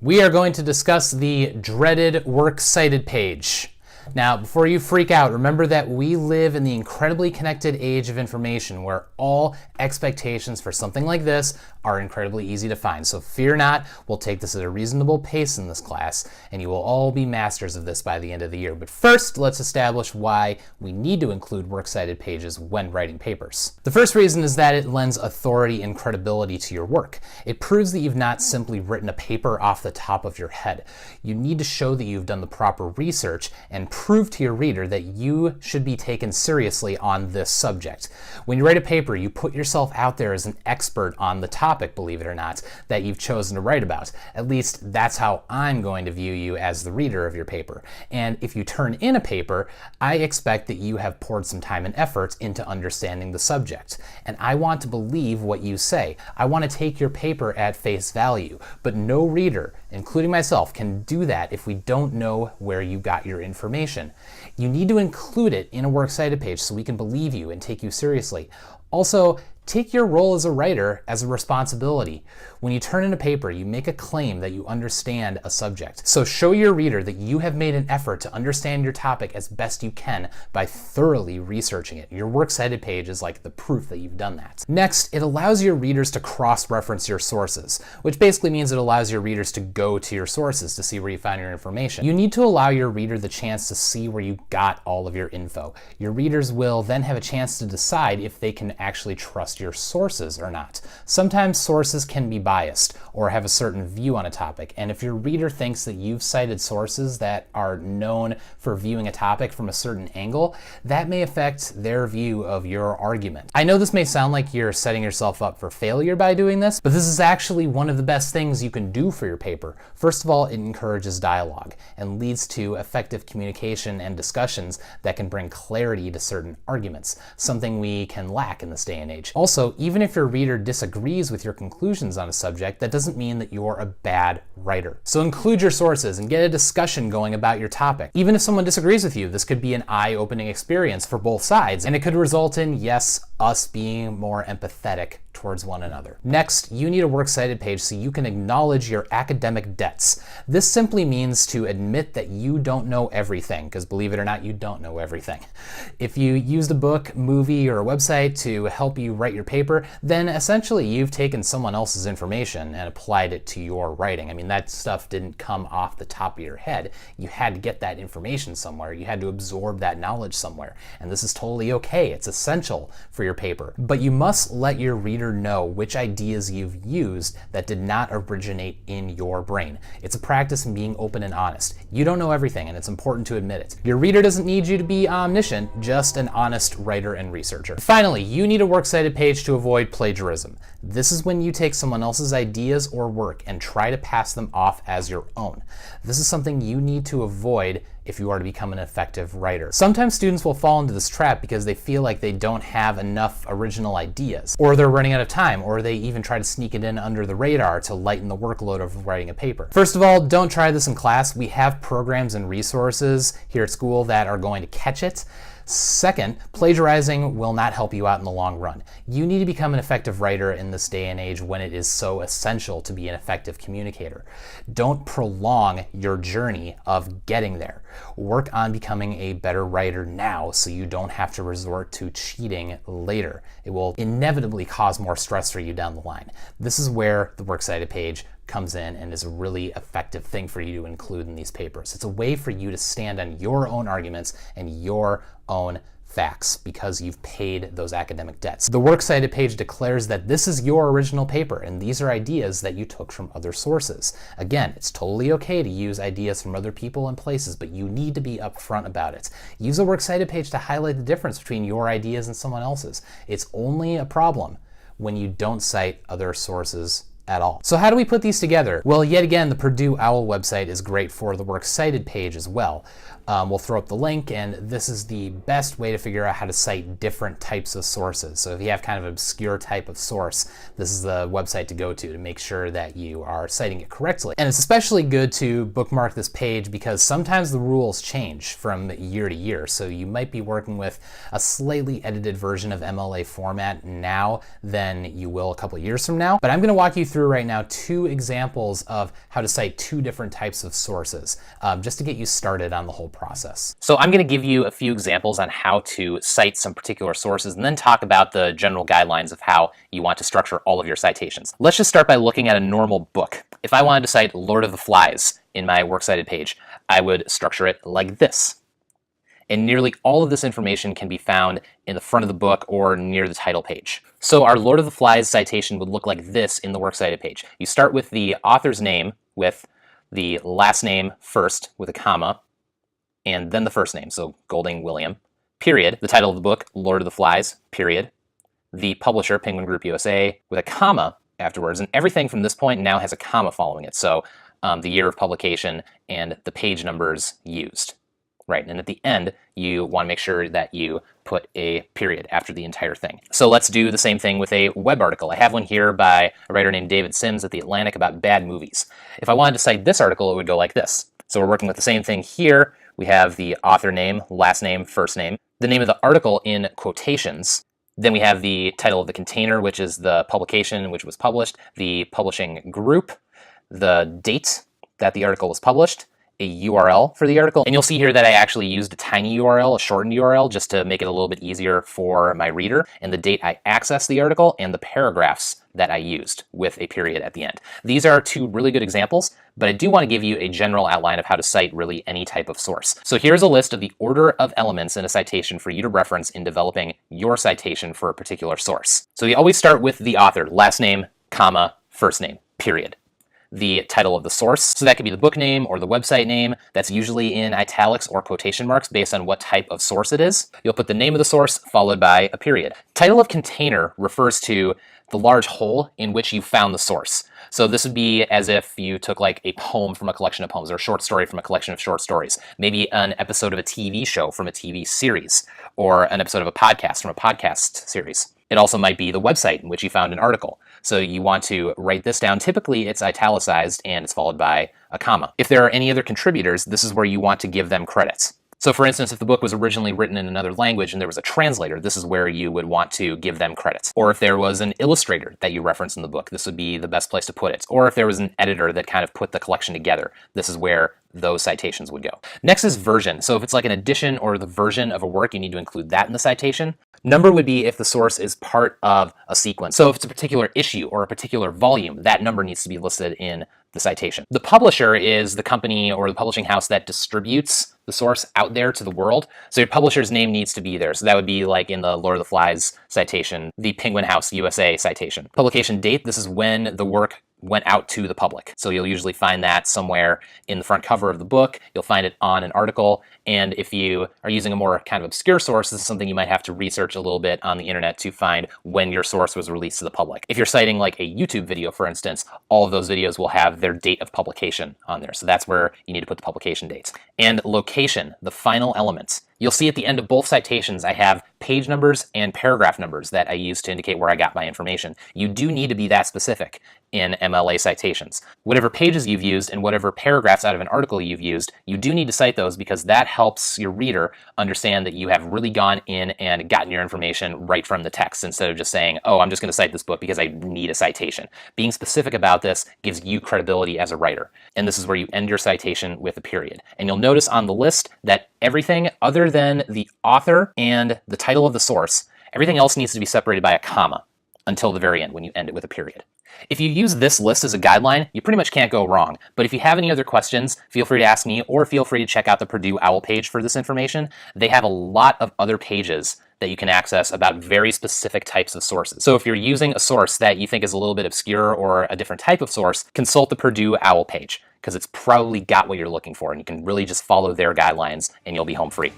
We are going to discuss the dreaded works cited page. Now, before you freak out, remember that we live in the incredibly connected age of information where all expectations for something like this are incredibly easy to find. So fear not, we'll take this at a reasonable pace in this class, and you will all be masters of this by the end of the year. But first, let's establish why we need to include works cited pages when writing papers. The first reason is that it lends authority and credibility to your work. It proves that you've not simply written a paper off the top of your head. You need to show that you've done the proper research and prove to your reader that you should be taken seriously on this subject. When you write a paper, you put yourself out there as an expert on the topic, believe it or not, that you've chosen to write about. At least that's how I'm going to view you as the reader of your paper. And if you turn in a paper, I expect that you have poured some time and effort into understanding the subject. And I want to believe what you say. I want to take your paper at face value. But no reader, including myself, can do that if we don't know where you got your information. You need to include it in a works cited page so we can believe you and take you seriously. Also, take your role as a writer as a responsibility. When you turn in a paper, you make a claim that you understand a subject. So show your reader that you have made an effort to understand your topic as best you can by thoroughly researching it. Your works cited page is like the proof that you've done that. Next, it allows your readers to cross-reference your sources, which basically means it allows your readers to go to your sources to see where you found your information. You need to allow your reader the chance to see where you got all of your info. Your readers will then have a chance to decide if they can actually trust your sources or not. Sometimes sources can be biased or have a certain view on a topic, and if your reader thinks that you've cited sources that are known for viewing a topic from a certain angle, that may affect their view of your argument. I know this may sound like you're setting yourself up for failure by doing this, but this is actually one of the best things you can do for your paper. First of all, it encourages dialogue and leads to effective communication and discussions that can bring clarity to certain arguments, something we can lack in this day and age. Also, even if your reader disagrees with your conclusions on a subject, that doesn't mean that you're a bad writer. So include your sources and get a discussion going about your topic. Even if someone disagrees with you, this could be an eye-opening experience for both sides, and it could result in, yes, us being more empathetic towards one another. Next, you need a works cited page so you can acknowledge your academic debts. This simply means to admit that you don't know everything, because believe it or not, you don't know everything. If you used a book, movie, or a website to help you write your paper, then essentially you've taken someone else's information and applied it to your writing. I mean, that stuff didn't come off the top of your head. You had to get that information somewhere. You had to absorb that knowledge somewhere. And this is totally okay. It's essential for your paper. But you must let your reader know which ideas you've used that did not originate in your brain. It's a practice in being open and honest. You don't know everything, and it's important to admit it. Your reader doesn't need you to be omniscient, just an honest writer and researcher. Finally, you need a works cited page to avoid plagiarism. This is when you take someone else's ideas or work and try to pass them off as your own. This is something you need to avoid if you are to become an effective writer. Sometimes students will fall into this trap because they feel like they don't have enough original ideas, or they're running out of time, or they even try to sneak it in under the radar to lighten the workload of writing a paper. First of all, don't try this in class. We have programs and resources here at school that are going to catch it. Second, plagiarizing will not help you out in the long run. You need to become an effective writer in this day and age when it is so essential to be an effective communicator. Don't prolong your journey of getting there. Work on becoming a better writer now so you don't have to resort to cheating later. It will inevitably cause more stress for you down the line. This is where the works cited page comes in and is a really effective thing for you to include in these papers. It's a way for you to stand on your own arguments and your own facts because you've paid those academic debts. The works cited page declares that this is your original paper and these are ideas that you took from other sources. Again, it's totally okay to use ideas from other people and places, but you need to be upfront about it. Use a works cited page to highlight the difference between your ideas and someone else's. It's only a problem when you don't cite other sources at all. So how do we put these together? Well, yet again, the Purdue OWL website is great for the works cited page as well. we'll throw up the link, and this is the best way to figure out how to cite different types of sources. So if you have kind of an obscure type of source, this is the website to go to make sure that you are citing it correctly. And it's especially good to bookmark this page because sometimes the rules change from year to year. So you might be working with a slightly edited version of MLA format now than you will a couple years from now. But I'm going to walk you through right now 2 examples of how to cite 2 different types of sources, just to get you started on the whole process. So I'm going to give you a few examples on how to cite some particular sources and then talk about the general guidelines of how you want to structure all of your citations. Let's just start by looking at a normal book. If I wanted to cite Lord of the Flies in my works cited page, I would structure it like this. And nearly all of this information can be found in the front of the book or near the title page. So our Lord of the Flies citation would look like this in the works cited page. You start with the author's name with the last name first with a comma, and then the first name, so Golding William, period. The title of the book, Lord of the Flies, period. The publisher, Penguin Group USA, with a comma afterwards, and everything from this point now has a comma following it. So the year of publication and the page numbers used. Right, and at the end, you want to make sure that you put a period after the entire thing. So let's do the same thing with a web article. I have one here by a writer named David Sims at The Atlantic about bad movies. If I wanted to cite this article, it would go like this. So we're working with the same thing here. We have the author name, last name, first name, the name of the article in quotations. Then we have the title of the container, which is the publication in which it was published, the publishing group, the date that the article was published, a URL for the article. And you'll see here that I actually used a tiny URL, a shortened URL, just to make it a little bit easier for my reader, and the date I accessed the article and the paragraphs that I used with a period at the end. These are 2 really good examples, but I do want to give you a general outline of how to cite really any type of source. So here's a list of the order of elements in a citation for you to reference in developing your citation for a particular source. So you always start with the author, last name, comma, first name, period. The title of the source. So that could be the book name or the website name. That's usually in italics or quotation marks based on what type of source it is. You'll put the name of the source followed by a period. Title of container refers to the large hole in which you found the source. So this would be as if you took like a poem from a collection of poems or a short story from a collection of short stories, maybe an episode of a TV show from a TV series, or an episode of a podcast from a podcast series. It also might be the website in which you found an article. So you want to write this down. Typically, it's italicized and it's followed by a comma. If there are any other contributors, this is where you want to give them credits. So for instance, if the book was originally written in another language and there was a translator, this is where you would want to give them credits. Or if there was an illustrator that you reference in the book, this would be the best place to put it. Or if there was an editor that kind of put the collection together, this is where those citations would go. Next is version. So if it's like an edition or the version of a work, you need to include that in the citation. Number would be if the source is part of a sequence. So if it's a particular issue or a particular volume, that number needs to be listed in the citation. The publisher is the company or the publishing house that distributes the source out there to the world. So your publisher's name needs to be there. So that would be like in the Lord of the Flies citation, the Penguin House USA citation. Publication date, this is when the work went out to the public. So you'll usually find that somewhere in the front cover of the book. You'll find it on an article. And if you are using a more kind of obscure source, this is something you might have to research a little bit on the internet to find when your source was released to the public. If you're citing like a YouTube video, for instance, all of those videos will have their date of publication on there. So that's where you need to put the publication dates. And location, the final element. You'll see at the end of both citations, I have page numbers and paragraph numbers that I use to indicate where I got my information. You do need to be that specific in MLA citations. Whatever pages you've used and whatever paragraphs out of an article you've used, you do need to cite those because that helps your reader understand that you have really gone in and gotten your information right from the text instead of just saying, oh, I'm just going to cite this book because I need a citation. Being specific about this gives you credibility as a writer. And this is where you end your citation with a period. And you'll notice on the list that everything other than the author and the title of the source, everything else needs to be separated by a comma until the very end when you end it with a period. If you use this list as a guideline, you pretty much can't go wrong. But if you have any other questions, feel free to ask me or feel free to check out the Purdue OWL page for this information. They have a lot of other pages that you can access about very specific types of sources. So if you're using a source that you think is a little bit obscure or a different type of source, consult the Purdue OWL page because it's probably got what you're looking for and you can really just follow their guidelines and you'll be home free.